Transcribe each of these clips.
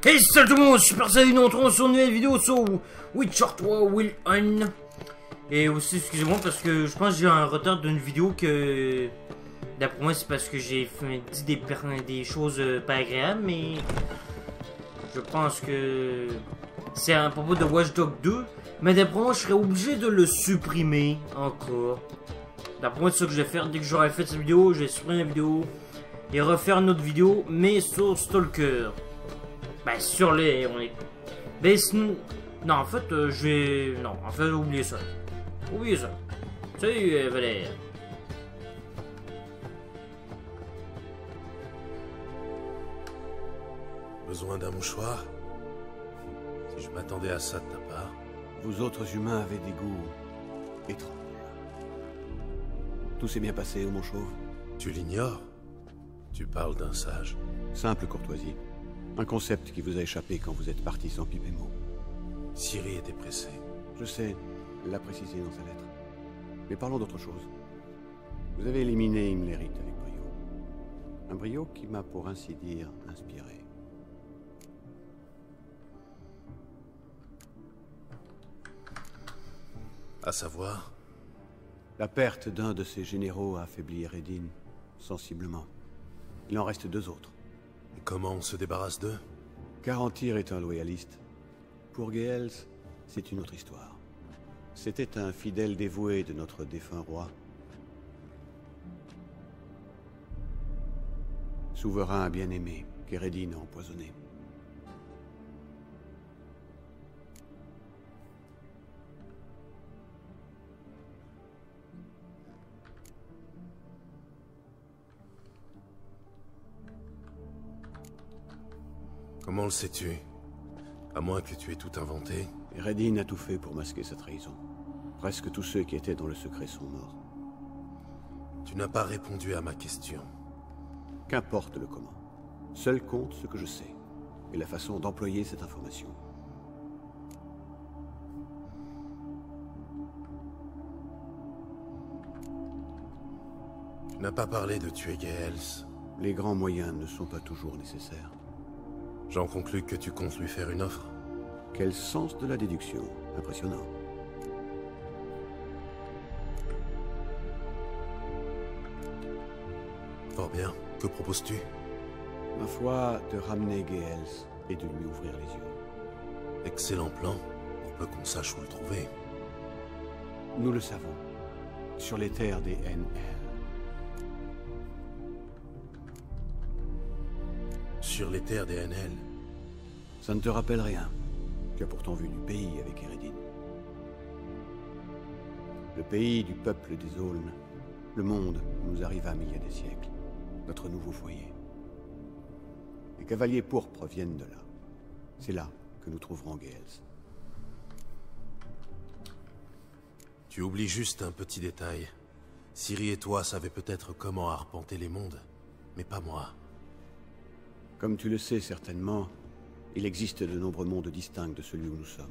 Hey salut tout le monde, super salut, nous entrons sur une nouvelle vidéo sur Witcher 3 Will On. Et aussi excusez-moi parce que je pense que j'ai un retard d'une vidéo que d'après moi c'est parce que j'ai dit des choses pas agréables, mais je pense que c'est à propos de Watch Dogs 2, mais d'après moi je serais obligé de le supprimer encore. D'après moi c'est ça que je vais faire, dès que j'aurai fait cette vidéo, je vais supprimer la vidéo et refaire une autre vidéo, mais sur Stalker. Ben sur les... Ben non en fait je vais... Non en fait oubliez ça. Oubliez ça. Salut Valère. Besoin d'un mouchoir? Si je m'attendais à ça de ta part. Vous autres humains avez des goûts étranges. Tout s'est bien passé au Mont-Chauve? Tu l'ignores? Tu parles d'un sage. Simple courtoisie. Un concept qui vous a échappé quand vous êtes parti sans pipe et mot. Ciri était pressé. Je sais, elle l'a précisé dans sa lettre. Mais parlons d'autre chose. Vous avez éliminé Imlerit avec brio. Un brio qui m'a, pour ainsi dire, inspiré. À savoir? La perte d'un de ses généraux a affaibli Eredin sensiblement. Il en reste deux autres. Et comment on se débarrasse d'eux? Garantir est un loyaliste. Pour Geels, c'est une autre histoire. C'était un fidèle dévoué de notre défunt roi. Souverain bien-aimé, qu'Eredin a empoisonné. Comment le sais-tu? À moins que tu aies tout inventé. Eredin a tout fait pour masquer sa trahison. Presque tous ceux qui étaient dans le secret sont morts. Tu n'as pas répondu à ma question. Qu'importe le comment. Seul compte ce que je sais, et la façon d'employer cette information. Tu n'as pas parlé de tuer Geels. Les grands moyens ne sont pas toujours nécessaires. J'en conclus que tu comptes lui faire une offre. Quel sens de la déduction. Impressionnant. Fort bien. Que proposes-tu? Ma foi, de ramener Geels et de lui ouvrir les yeux. Excellent plan, pour peu qu'on sache où le trouver. Nous le savons. Sur les terres des NL. Sur les terres des NL. Ça ne te rappelle rien. Tu as pourtant vu du pays avec Eredin. Le pays du peuple des Aulnes. Le monde où nous arrivâmes il y a des siècles. Notre nouveau foyer. Les cavaliers pourpres viennent de là. C'est là que nous trouverons Geels. Tu oublies juste un petit détail. Ciri et toi savaient peut-être comment arpenter les mondes, mais pas moi. Comme tu le sais certainement, il existe de nombreux mondes distincts de celui où nous sommes.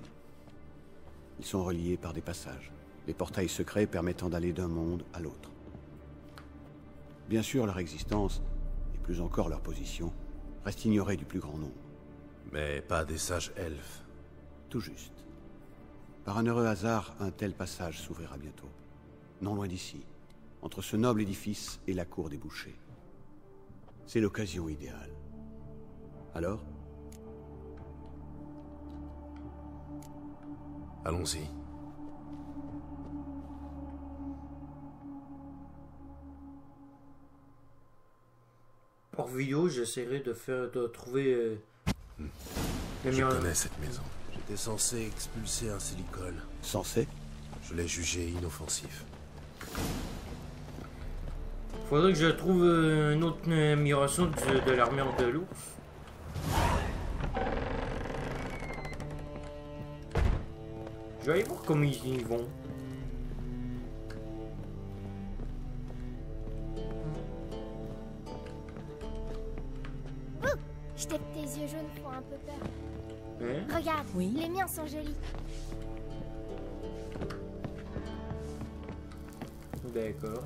Ils sont reliés par des passages, des portails secrets permettant d'aller d'un monde à l'autre. Bien sûr, leur existence, et plus encore leur position, reste ignorée du plus grand nombre. Mais pas des sages elfes. Tout juste. Par un heureux hasard, un tel passage s'ouvrira bientôt. Non loin d'ici, entre ce noble édifice et la cour des bouchers. C'est l'occasion idéale. Alors? Allons-y. Hors vidéo j'essaierai de trouver Je connais cette maison. J'étais censé expulser un silicole. Censé? Je l'ai jugé inoffensif. Faudrait que je trouve une autre amélioration de l'armure de l'ours. Je vais aller voir comment ils y vont. Tes yeux jaunes font un peu peur. Hein? Regarde, Oui. les miens sont jolis. D'accord.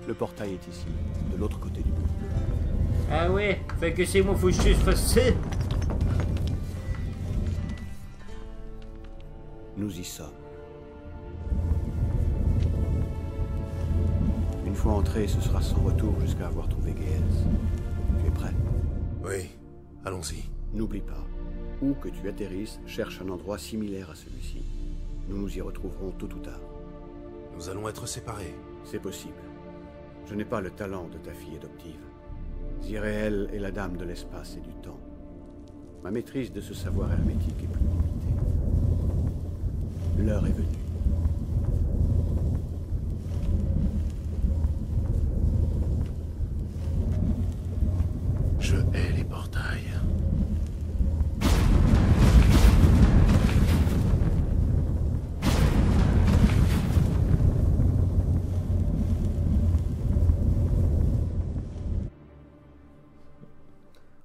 Le portail est ici, de l'autre côté du mur. Ah ouais, fait que c'est moi, faut que je fasse ça. Nous y sommes. Une fois entré, ce sera sans retour jusqu'à avoir trouvé Geas. Tu es prêt? Oui, allons-y. N'oublie pas, où que tu atterrisses, cherche un endroit similaire à celui-ci. Nous nous y retrouverons tôt ou tard. Nous allons être séparés. C'est possible. Je n'ai pas le talent de ta fille adoptive. Ziréel est la dame de l'espace et du temps. Ma maîtrise de ce savoir hermétique est plus limitée. L'heure est venue. Je hais les portails.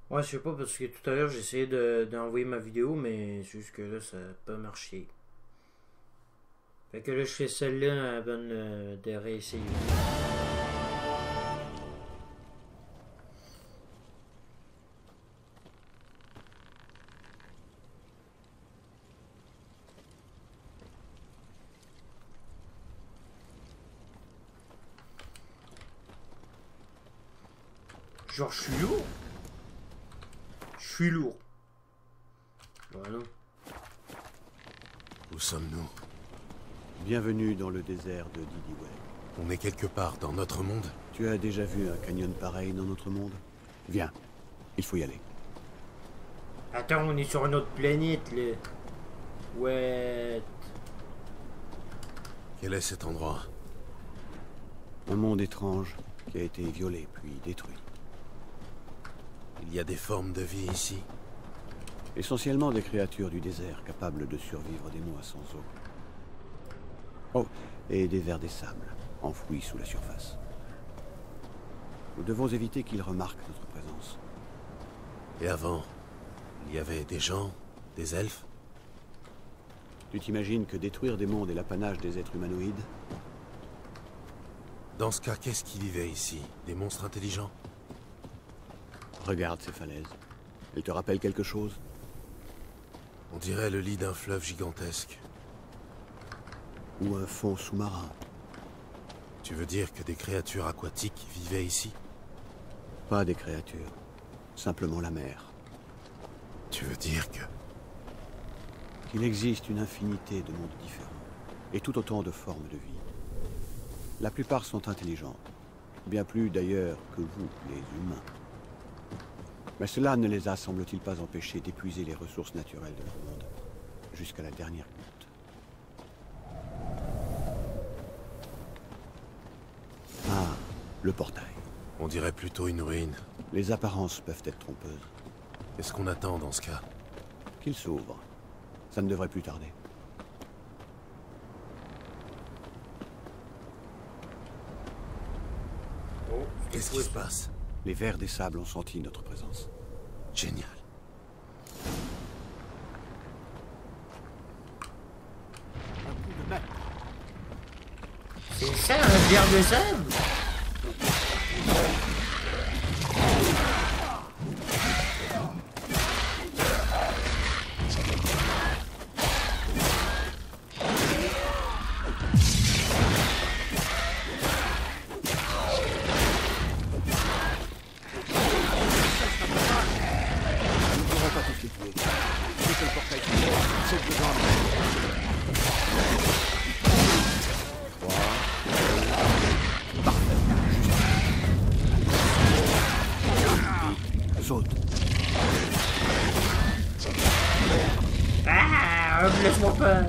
Ouais, je sais pas, parce que tout à l'heure j'ai essayé d'envoyer ma vidéo, mais c'est juste que là ça n'a pas marché. Fait que là je fais celle-là avant de réessayer. Genre je suis lourd. Je suis lourd. Voilà. Où sommes-nous? Bienvenue dans le désert de Didiwell. On est quelque part dans notre monde? Tu as déjà vu un canyon pareil dans notre monde? Viens, il faut y aller. Attends, on est sur une autre planète là. Ouais. Quel est cet endroit? Un monde étrange qui a été violé puis détruit. Il y a des formes de vie ici? Essentiellement des créatures du désert capables de survivre des mois sans eau. Oh, et des vers des sables, enfouis sous la surface. Nous devons éviter qu'ils remarquent notre présence. Et avant, il y avait des gens, des elfes? Tu t'imagines que détruire des mondes est l'apanage des êtres humanoïdes? Dans ce cas, qu'est-ce qui vivait ici? Des monstres intelligents? Regarde ces falaises. Elles te rappellent quelque chose? On dirait le lit d'un fleuve gigantesque. Ou un fond sous-marin? Tu veux dire que des créatures aquatiques vivaient ici? Pas des créatures. Simplement la mer. Tu veux dire que... Qu'il existe une infinité de mondes différents. Et tout autant de formes de vie. La plupart sont intelligentes. Bien plus d'ailleurs que vous, les humains. Mais cela ne les a, semble-t-il, pas empêchés d'épuiser les ressources naturelles de leur monde. Jusqu'à la dernière goutte. Ah, le portail. On dirait plutôt une ruine. Les apparences peuvent être trompeuses. Qu'est-ce qu'on attend dans ce cas? Qu'il s'ouvre. Ça ne devrait plus tarder. Qu'est-ce qui se passe? Les vers des sables ont senti notre présence. Génial. C'est ça un verre de sable? Saute. Ah, laisse-moi pas.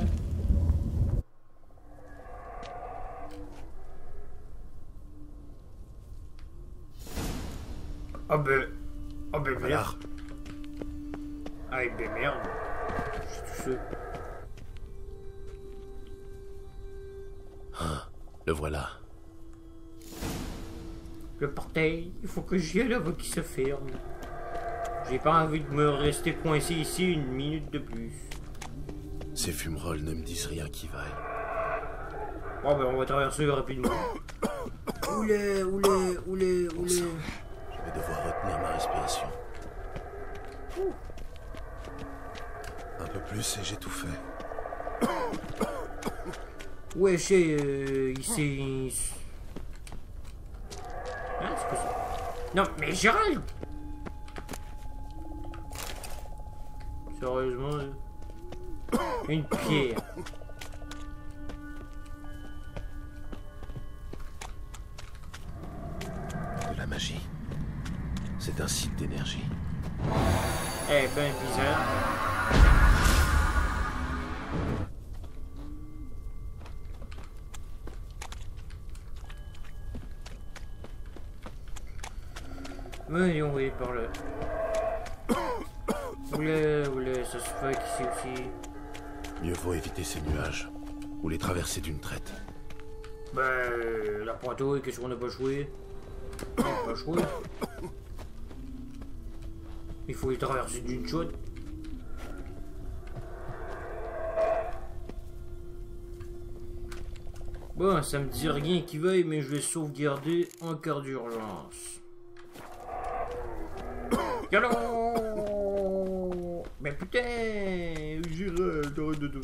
Ah ben Voilà. merde. Ah ben merde. Je suis tout seul. Ah, le voilà. Le portail, il faut que j'y aille avant qu'il se ferme. J'ai pas envie de me rester coincé ici une minute de plus. Ces fumerolles ne me disent rien qui vaille. Bon ben on va traverser rapidement. Oulé. Je vais devoir retenir ma sais, j'ai tout fait. Ouais, il s'est... Hein, c'est quoi ça? Non, mais Gérald! Sérieusement, une pierre. De la magie. C'est un site d'énergie. Eh ben, bizarre. Voyons, oui, par là. Oula, ça se fait ici aussi. Mieux vaut éviter ces nuages, ou les traverser d'une traite. Ben, la pointouille, qu'est-ce qu'on n'a pas joué? On n'a pas joué. Il faut les traverser d'une shot. Bon, ça me dit rien qui veuille, mais je vais sauvegarder en cas d'urgence. Allô! Mais putain! Gérald, arrête de...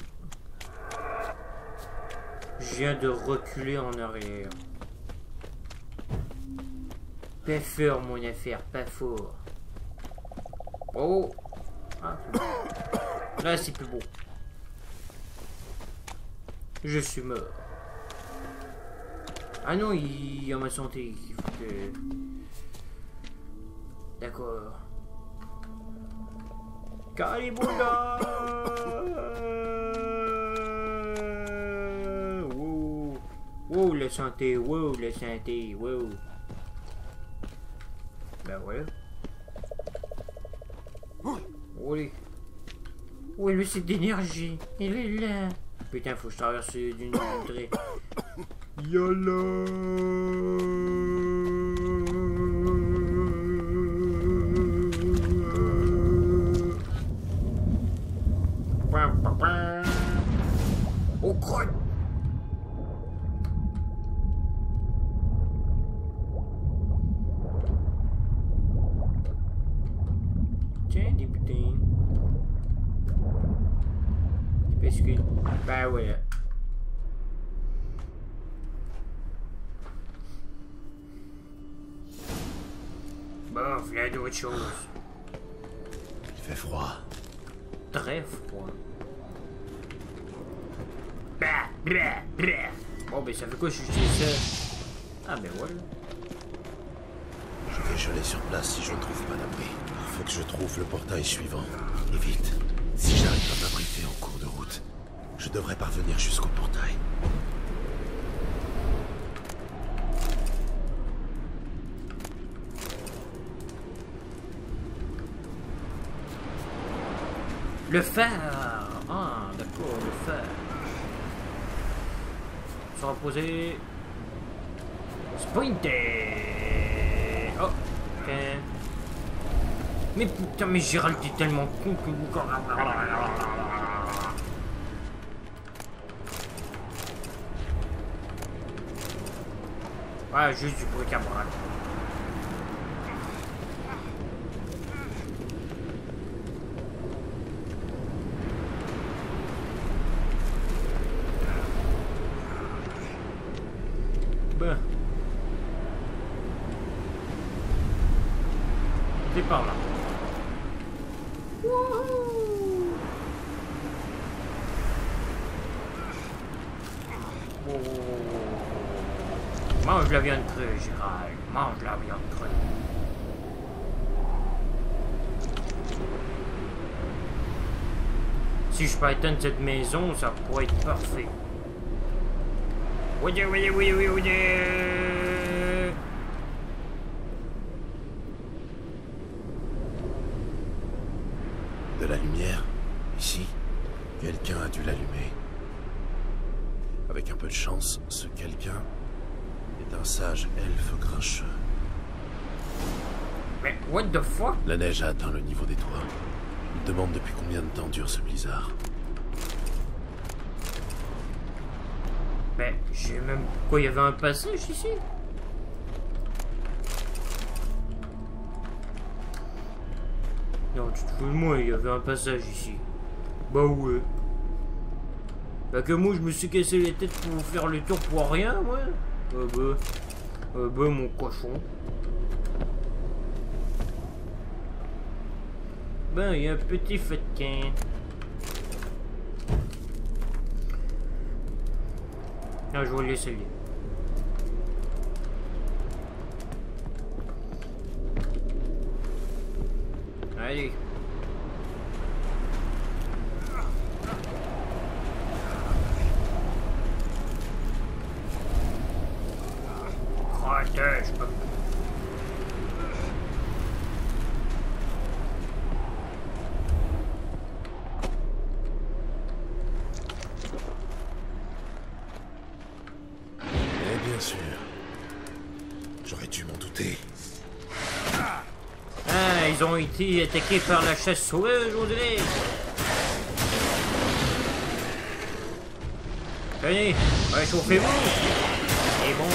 Je viens de reculer en arrière. Pas fort, mon affaire, pas fort. Oh! Ah, c'est bon. Là, c'est plus beau. Je suis mort. Ah non, il y a ma santé. Il faut que... D'accord. Calibouda! Wow! Wow, la santé! Wow, la santé! Wow! Ben voilà. Oui. Où est le site d'énergie? Il est là. Putain, faut que je traverse d'une entrée. Yala. Oh crotte. Tiens, des putains. Des biscuits. Ben ouais. Bon, voilà d'autres choses. Il fait froid. Très froid. Bah, bah, bah. Bon, ben ça fait quoi si je dis ça? Ah, ben voilà. Je vais geler sur place si je ne trouve pas d'abri. Il faut que je trouve le portail suivant. Et vite. Si j'arrive à m'abriter en cours de route, je devrais parvenir jusqu'au portail. Le phare. Ah, d'accord, le phare. Se reposer. Sprinter. Oh, ok. Mais putain, mais Gérald, t'es tellement con que... Ouais, juste du bruit camarade. Ben. C'est par là. Wouhou! Oh. Mange la viande crue, Gérald. Mange la viande crue. Si je peux éteindre cette maison, ça pourrait être parfait. Oui. De la lumière, ici. Quelqu'un a dû l'allumer. Avec un peu de chance, ce quelqu'un est un sage elfe grincheux. Mais what the fuck? La neige a atteint le niveau des toits. Je me demande depuis combien de temps dure ce blizzard. Mais j'ai même... Quoi, il y avait un passage ici? Non, tu te fous de moi, il y avait un passage ici. Bah ouais. Bah que moi je me suis cassé les têtes pour faire le tour pour rien, moi. Bah mon cochon. Ben il y a un petit fatquin. Ah, je vais le laisser aller. Allez. Protège. Bien sûr. J'aurais dû m'en douter. Ah, ils ont été attaqués par la chasse sauvage, on dirait. Tenez, réchauffez-vous. C'est bon.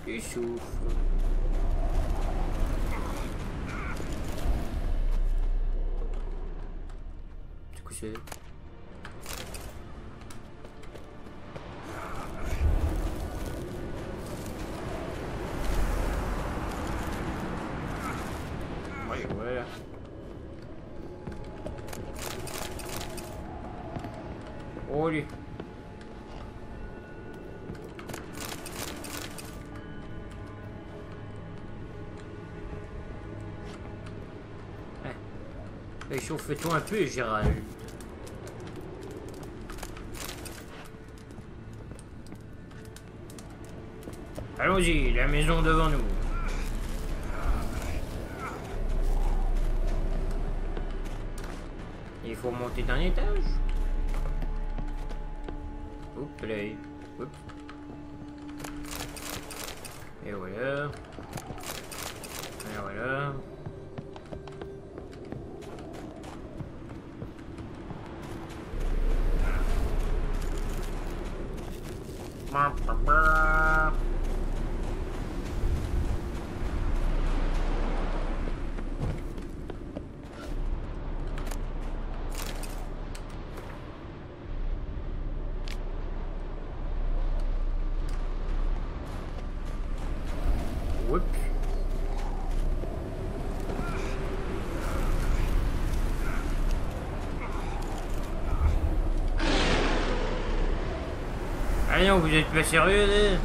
Il souffre. C'est... Ouais. Oh lui. Réchauffe-toi un peu, Gérald. Allons-y, la maison devant nous. Il faut monter d'un étage. Oups, là. Oups. Et voilà. Et voilà. Whoop. Ah non, vous êtes pas sérieux là?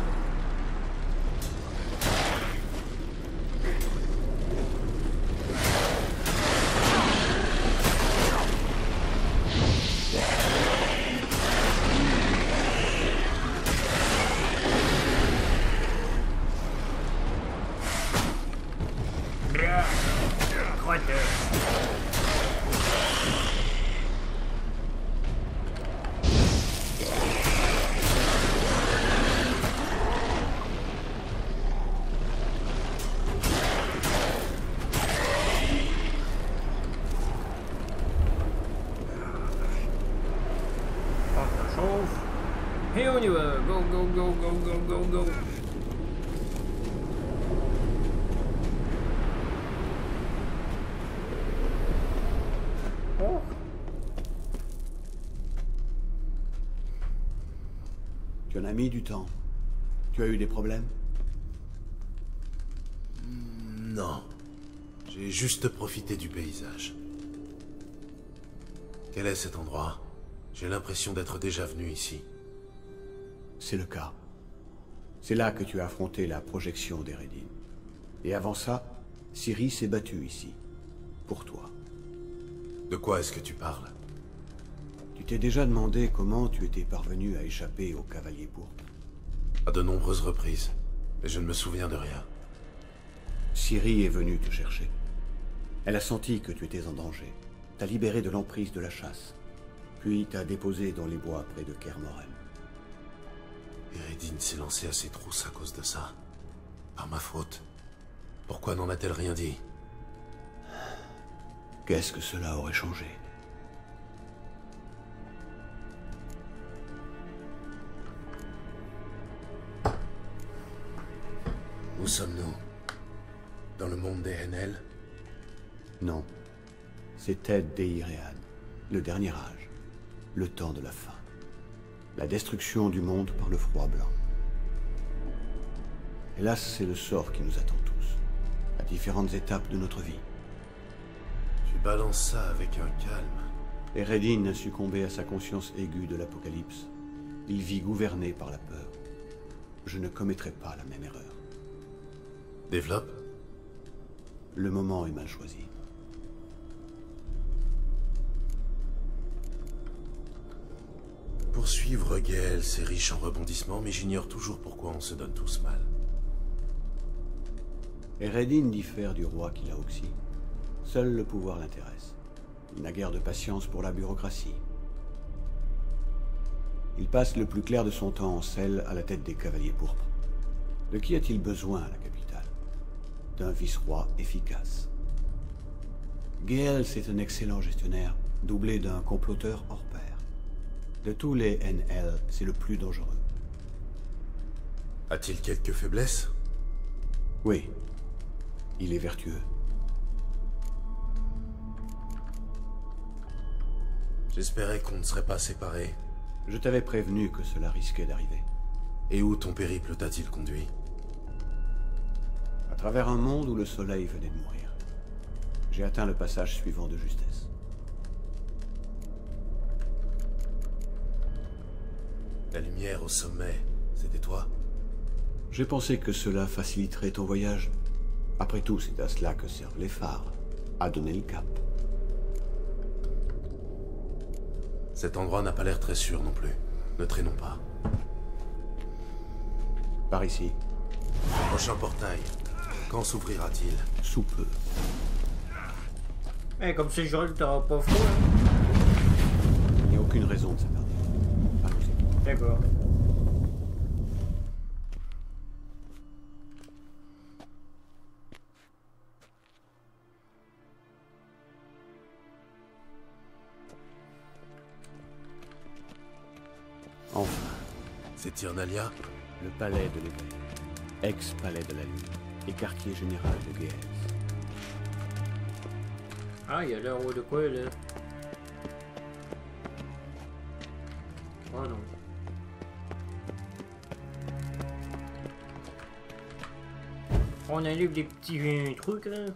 Et on y va. Go, go, go, go, go, go, go. Oh. Tu en as mis du temps. Tu as eu des problèmes? Non. J'ai juste profité du paysage. Quel est cet endroit? J'ai l'impression d'être déjà venu ici. C'est le cas. C'est là que tu as affronté la projection d'Eredin. Et avant ça, Ciri s'est battue ici. Pour toi. De quoi est-ce que tu parles? Tu t'es déjà demandé comment tu étais parvenu à échapper au Cavalier Pourpre? À de nombreuses reprises. Mais je ne me souviens de rien. Ciri est venue te chercher. Elle a senti que tu étais en danger. T'a libéré de l'emprise de la chasse. Puis t'a déposé dans les bois près de Kermoren. Eredin s'est lancée à ses trousses à cause de ça. Par ma faute. Pourquoi n'en a-t-elle rien dit? Qu'est-ce que cela aurait changé? Où sommes-nous? Dans le monde des NL? Non. C'était Deiread, le dernier âge, le temps de la fin. La destruction du monde par le froid blanc. Hélas, c'est le sort qui nous attend tous, à différentes étapes de notre vie. Tu balances ça avec un calme. Eredin a succombé à sa conscience aiguë de l'Apocalypse. Il vit gouverné par la peur. Je ne commettrai pas la même erreur. Développe. Le moment est mal choisi. Poursuivre Gale, c'est riche en rebondissements, mais j'ignore toujours pourquoi on se donne tous mal. Eredin diffère du roi qui l'a oxy. Seul le pouvoir l'intéresse. Il n'a guère de patience pour la bureaucratie. Il passe le plus clair de son temps en selle à la tête des cavaliers pourpres. De qui a-t-il besoin à la capitale? D'un vice-roi efficace. Gale, c'est un excellent gestionnaire, doublé d'un comploteur hors pair. De tous les NL, c'est le plus dangereux. A-t-il quelques faiblesses? Oui. Il est vertueux. J'espérais qu'on ne serait pas séparés. Je t'avais prévenu que cela risquait d'arriver. Et où ton périple t'a-t-il conduit? À travers un monde où le soleil venait de mourir. J'ai atteint le passage suivant de justesse. La lumière au sommet, c'était toi? J'ai pensé que cela faciliterait ton voyage. Après tout, c'est à cela que servent les phares. À donner le cap. Cet endroit n'a pas l'air très sûr non plus. Ne traînons pas. Par ici. Prochain portail. Quand s'ouvrira-t-il? Sous peu. Eh, comme c'est Joël, t'auras pas froid. Il n'y a aucune raison de s'attarder. Allons-y. D'accord. Enfin, C'est Tyrnalia? le palais de l'éveil. Ex-palais de la lune. Et quartier général de Gales. Ah, il y a l'air de quoi là? Oh non. On enlève des petits trucs là.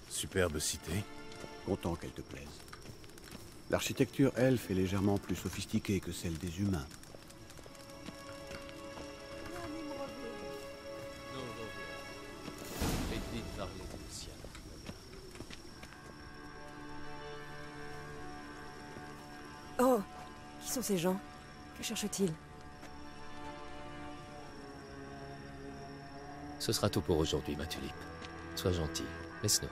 Superbe cité. Content qu'elle te plaise. L'architecture elfe est légèrement plus sophistiquée que celle des humains. Oh, qui sont ces gens? Que cherchent-ils? Ce sera tout pour aujourd'hui, ma tulipe. Sois gentil, laisse-nous.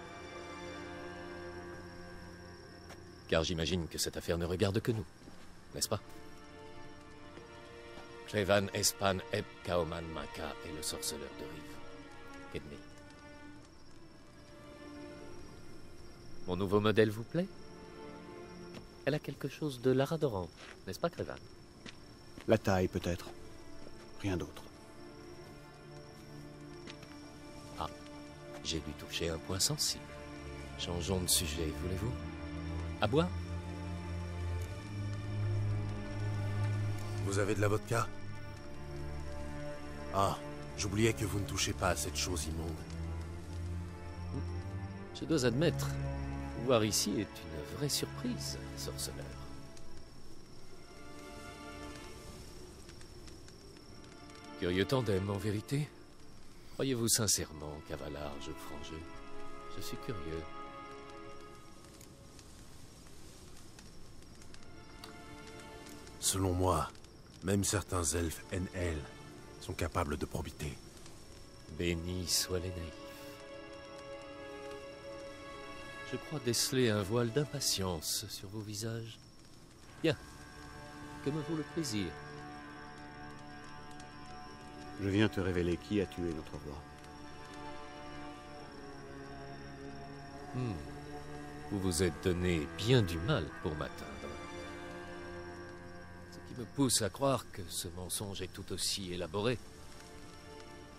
Car j'imagine que cette affaire ne regarde que nous, n'est-ce pas? Trevan Espan Eb Kaoman Maka est le sorceleur de Rive. Ennemi. Mon nouveau modèle vous plaît? Elle a quelque chose de Laradorant, n'est-ce pas, Trevan? La taille, peut-être. Rien d'autre. Ah, j'ai dû toucher un point sensible. Changeons de sujet, voulez-vous? À boire? Vous avez de la vodka? Ah, j'oubliais que vous ne touchez pas à cette chose immonde. Je dois admettre, vous voir ici est une vraie surprise, sorceleur. Curieux tandem, en vérité. Croyez-vous sincèrement qu'à large frangeux? Je suis curieux. Selon moi, même certains elfes NL sont capables de probité. Bénis soient les naïfs. Je crois déceler un voile d'impatience sur vos visages. Bien. Que me vaut le plaisir? Je viens te révéler qui a tué notre roi. Vous vous êtes donné bien du mal pour m'atteindre. Ce qui me pousse à croire que ce mensonge est tout aussi élaboré.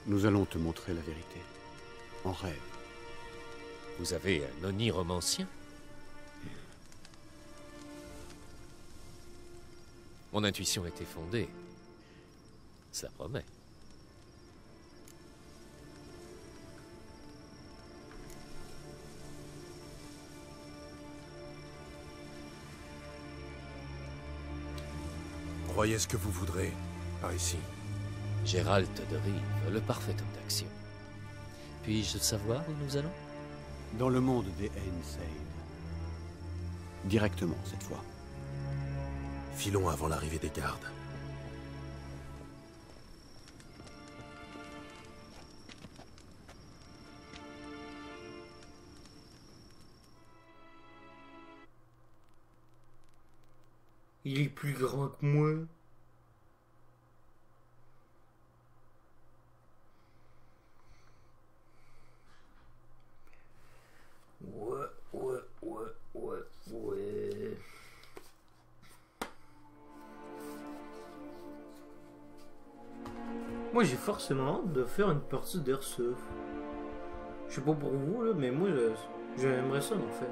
Nous allons te montrer la vérité. En rêve. Vous avez un oniromancien? Mon intuition était fondée. Ça promet. Croyez ce que vous voudrez, par ici. Gérald de Rive, le parfait homme d'action. Puis-je savoir où nous allons? Dans le monde des Ainseid. Directement, cette fois. Filons avant l'arrivée des gardes. Il est plus grand que moi. Ouais. Moi j'ai forcément hâte de faire une partie d'Airsoft. Je sais pas pour vous là, mais moi j'aimerais ça en fait.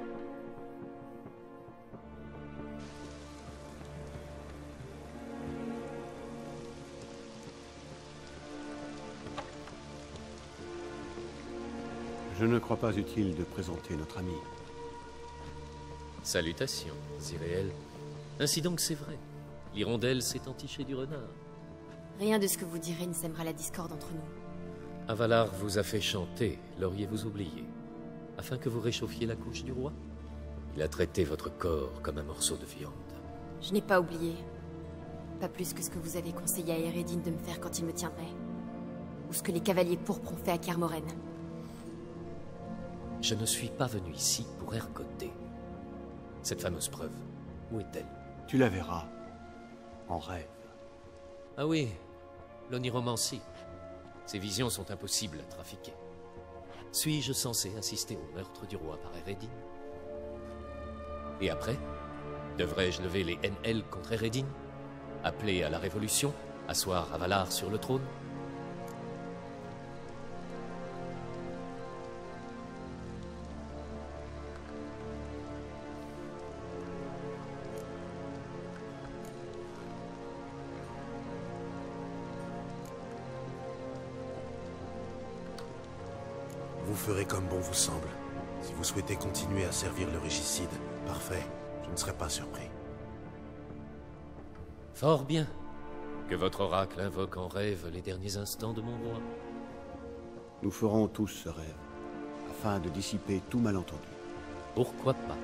Je ne crois pas utile de présenter notre ami. Salutations, Ziréel. Ainsi donc c'est vrai. L'hirondelle s'est entichée du renard. Rien de ce que vous direz ne sèmera la discorde entre nous. Avalar vous a fait chanter, l'auriez-vous oublié, afin que vous réchauffiez la couche du roi? Il a traité votre corps comme un morceau de viande. Je n'ai pas oublié. Pas plus que ce que vous avez conseillé à Eredin de me faire quand il me tiendrait. Ou ce que les cavaliers pourpres ont fait à Kermoren. Je ne suis pas venu ici pour ergoter. Cette fameuse preuve, où est-elle? Tu la verras. En rêve. Ah oui, l'oniromancie. Ces visions sont impossibles à trafiquer. Suis-je censé assister au meurtre du roi par Eredin? Et après? Devrais-je lever les NL contre Eredin? Appeler à la révolution? Asseoir Avalar sur le trône? Vous ferez comme bon vous semble. Si vous souhaitez continuer à servir le régicide, parfait. Je ne serai pas surpris. Fort bien. Que votre oracle invoque en rêve les derniers instants de mon roi. Nous ferons tous ce rêve, afin de dissiper tout malentendu. Pourquoi pas?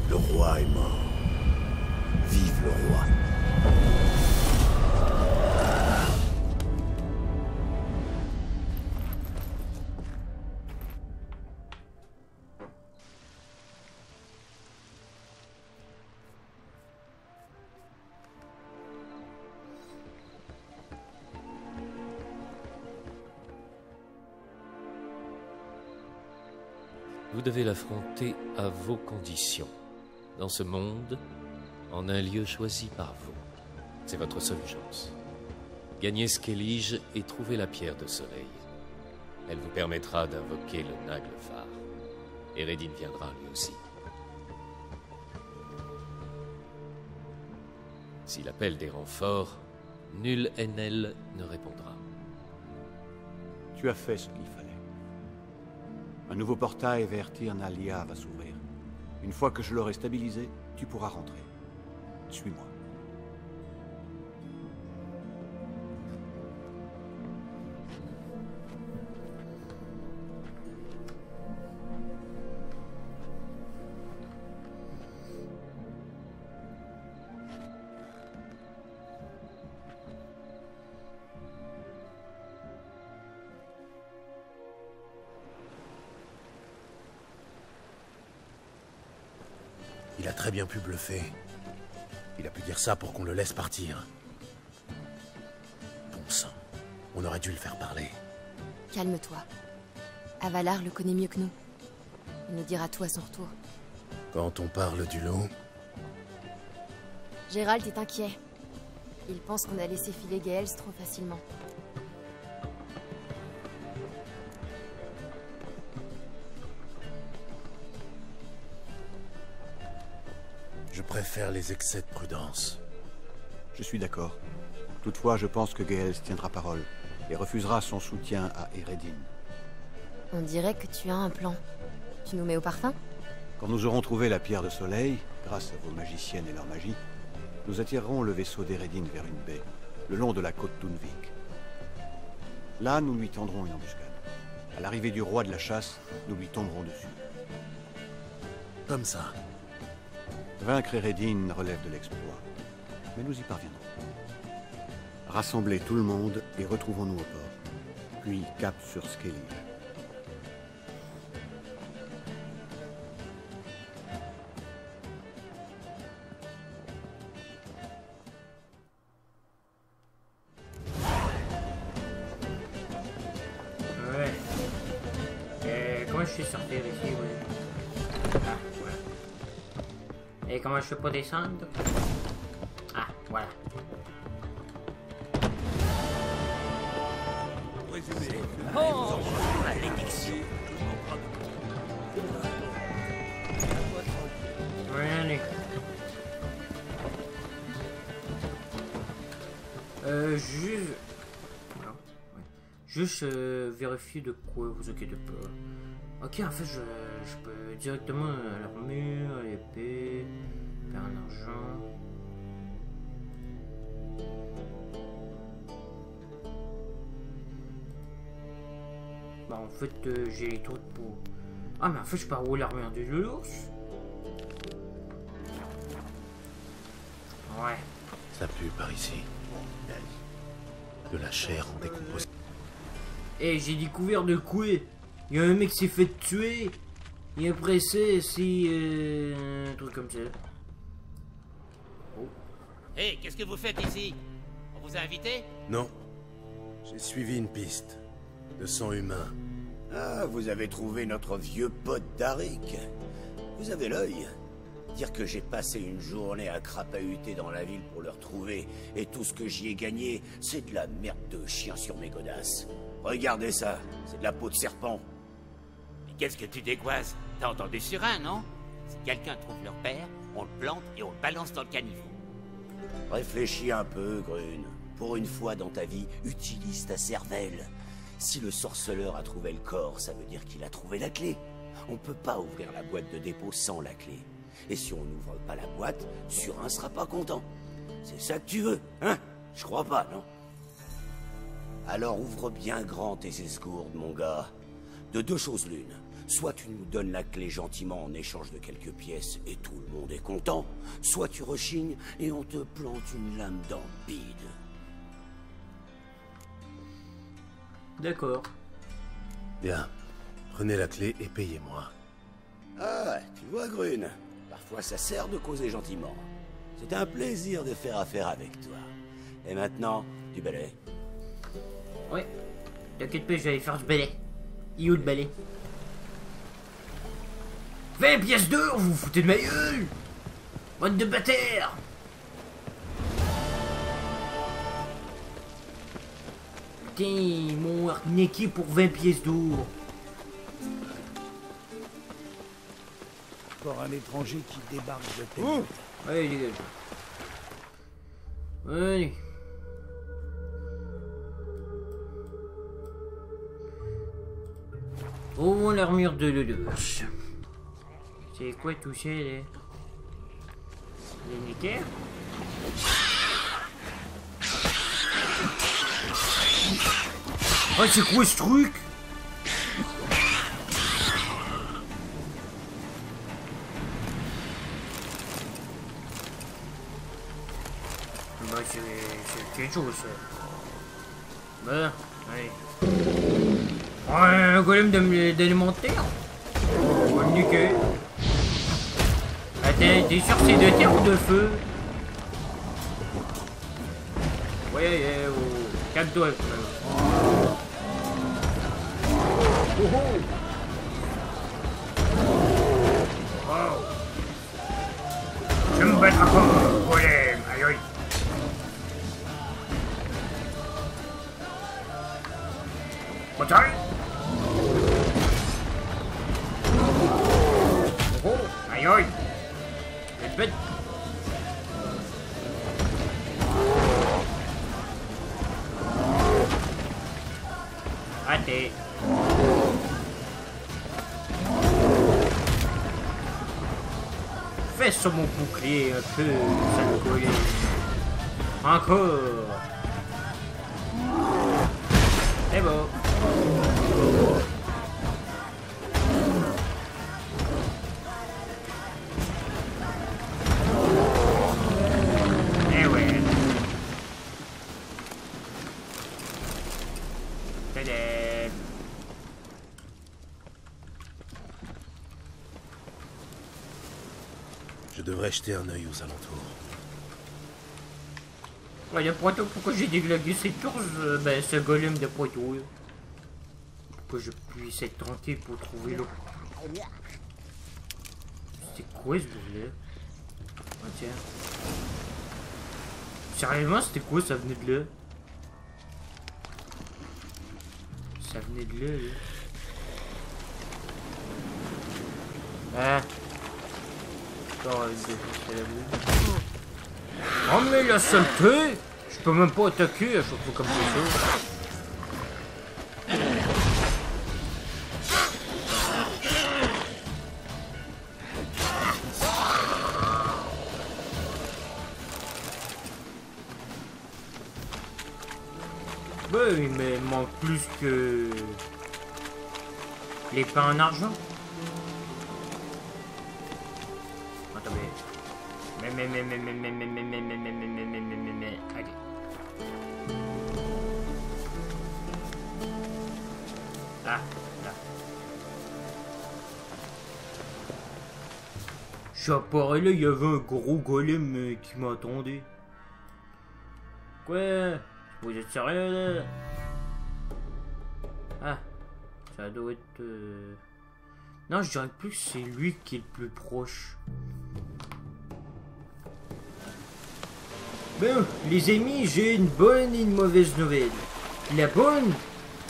Le roi est mort. Vive le roi. Vous devez l'affronter à vos conditions. Dans ce monde, en un lieu choisi par vous. C'est votre seule chance. Gagnez Skellige et trouvez la pierre de soleil. Elle vous permettra d'invoquer le Naglfar. Eredin viendra lui aussi. S'il appelle des renforts, nul NL ne répondra. Tu as fait ce qu'il fallait. Un nouveau portail vers Tir Nalia va s'ouvrir. Une fois que je l'aurai stabilisé, tu pourras rentrer. Suis-moi. Il a très bien pu bluffer. Il a pu dire ça pour qu'on le laisse partir. Bon sang, on aurait dû le faire parler. Calme-toi. Avalar le connaît mieux que nous. Il nous dira tout à son retour. Quand on parle du loup, Gérald est inquiet. Il pense qu'on a laissé filer Gaëls trop facilement. je préfère les excès de prudence. Je suis d'accord. Toutefois, je pense que Gaëls tiendra parole et refusera son soutien à Eredin. On dirait que tu as un plan. Tu nous mets au parfum? Quand nous aurons trouvé la pierre de soleil, grâce à vos magiciennes et leur magie, nous attirerons le vaisseau d'Eredin vers une baie, le long de la côte d'Unvik. Là, nous lui tendrons une embuscade. À l'arrivée du roi de la chasse, nous lui tomberons dessus. Comme ça. Vaincre Eredin relève de l'exploit, mais nous y parviendrons. Rassemblez tout le monde et retrouvons-nous au port, puis cap sur Skellige. Ouais. Comment je suis sorti ici, ouais. Ah, voilà. Et comment je peux pas descendre? Ah, voilà. Oh, malédiction. Allez. Juste... Voilà. Ouais. Juste vérifier de quoi, vous inquiétez pas. Ok, en fait, je peux directement l'armure, l'épée, faire un argent. Bah, en fait, j'ai les trucs pour... Ah, mais en fait, je peux avoir l'armure de l'ours. Ouais. Ça pue par ici. De la chair en décomposition. Et j'ai découvert de quoi. Il y a un mec qui s'est fait tuer. Et après ça, c'est un truc comme ça. Oh. Hé, qu'est-ce que vous faites ici? On vous a invité? Non. J'ai suivi une piste. De sang humain. Ah, vous avez trouvé notre vieux pote d'Arik. Vous avez l'œil. Dire que j'ai passé une journée à crapahuter dans la ville pour le retrouver, et tout ce que j'y ai gagné, c'est de la merde de chien sur mes godasses. Regardez ça, c'est de la peau de serpent. Mais qu'est-ce que tu dégoises? T'as entendu sur un, non? Si quelqu'un trouve leur père, on le plante et on le balance dans le caniveau. Réfléchis un peu, Grune. Pour une fois dans ta vie, utilise ta cervelle. Si le sorceleur a trouvé le corps, ça veut dire qu'il a trouvé la clé. On peut pas ouvrir la boîte de dépôt sans la clé. Et si on n'ouvre pas la boîte, Surin sera pas content. C'est ça que tu veux, hein? Je crois pas, non? Alors ouvre bien grand tes esgourdes, mon gars. De deux choses l'une. Soit tu nous donnes la clé gentiment en échange de quelques pièces et tout le monde est content. Soit tu rechignes et on te plante une lame dans le bide. D'accord. Bien. Prenez la clé et payez-moi. Ah, tu vois, Grune, parfois ça sert de causer gentiment. C'est un plaisir de faire affaire avec toi. Et maintenant, du balai. Ouais. T'inquiète pas, je vais aller faire du balai. Il est où le balai? 20 pièces d'or, vous vous foutez de ma gueule! Bande de bâtards! Putain, ils m'ont arnaqué pour 20 pièces d'or. Encore un étranger qui débarque de tes... Oh, allez, les gars. Allez. Oh, l'armure de l'ours. C'est quoi tout ça, là? Les niqueurs? Oh, c'est quoi ce truc? Bah, c'est quelque chose, ça. Bah, allez. Ouais, un golem d'alimentaire. On va le niquer. Ah, Attends, t'es sûr que c'est de terre ou de feu? Ouais, calme-toi. Oh oh! Wow! Je me battrai pas, golem! Aïe aïe! Bataille! Oh oh! Aïe aïe! Bête bête! Raté! Fais sur mon bouclier un peu, ça me collait. Encore. C'est bon. Eh ouais. Tadam. Je devrais jeter un œil aux alentours. Ouais, de Poitou, pourquoi j'ai déglagué cette tour? Ben, ce golem de Poitou. Pour que je puisse être tranquille pour trouver l'eau. C'était quoi ce boulet? Oh, tiens. Sérieusement, c'était quoi? Ça venait de là? Ça venait de là, là. Ah. Oh mais la saleté! Je peux même pas attaquer à chaque fois comme ça. Ben mais il manque plus que les pains en argent. Mais, allez. Ah, là. Je suis apparu là, il y avait un gros golem qui m'attendait. Quoi? Vous êtes sérieux là? Ah, ça doit être... Non, je dirais plus que c'est lui qui est le plus proche. Bon, les amis, j'ai une bonne et une mauvaise nouvelle. La bonne,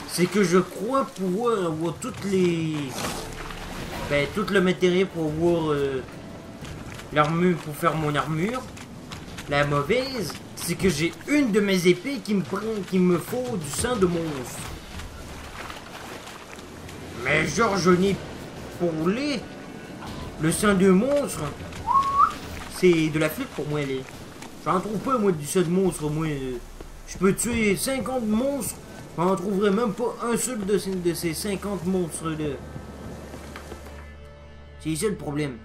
c'est que je crois pouvoir avoir toutes les... Ben, tout le matériel pour avoir l'armure, pour faire mon armure. La mauvaise, c'est que j'ai une de mes épées qui me faut du sang de monstre. Mais genre, je n'ai pour le sang de monstre, c'est de la flûte pour moi, les... J'en trouve pas, moi, du sang de monstre, moi. Je peux tuer 50 monstres, j'en trouverai même pas un seul de ces 50 monstres-là. C'est ça le problème.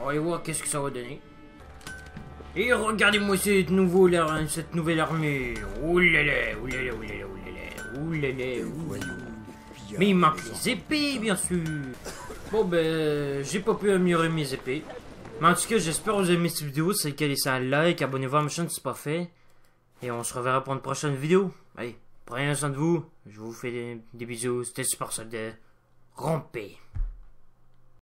On va aller voir qu'est-ce que ça va donner. Et regardez-moi cette nouvelle armure. Oulala, oulala, oulala, oulala, oulala, oulala. Mais il manque les épées, bien sûr. Bon, ben, j'ai pas pu améliorer mes épées. Mais en tout cas, j'espère que vous avez aimé cette vidéo. Si c'est le cas, laissez un like, abonnez-vous à ma chaîne si c'est pas fait. Et on se reverra pour une prochaine vidéo. Allez, prenez soin de vous. Je vous fais des bisous. C'était Super Soldat. Rompez.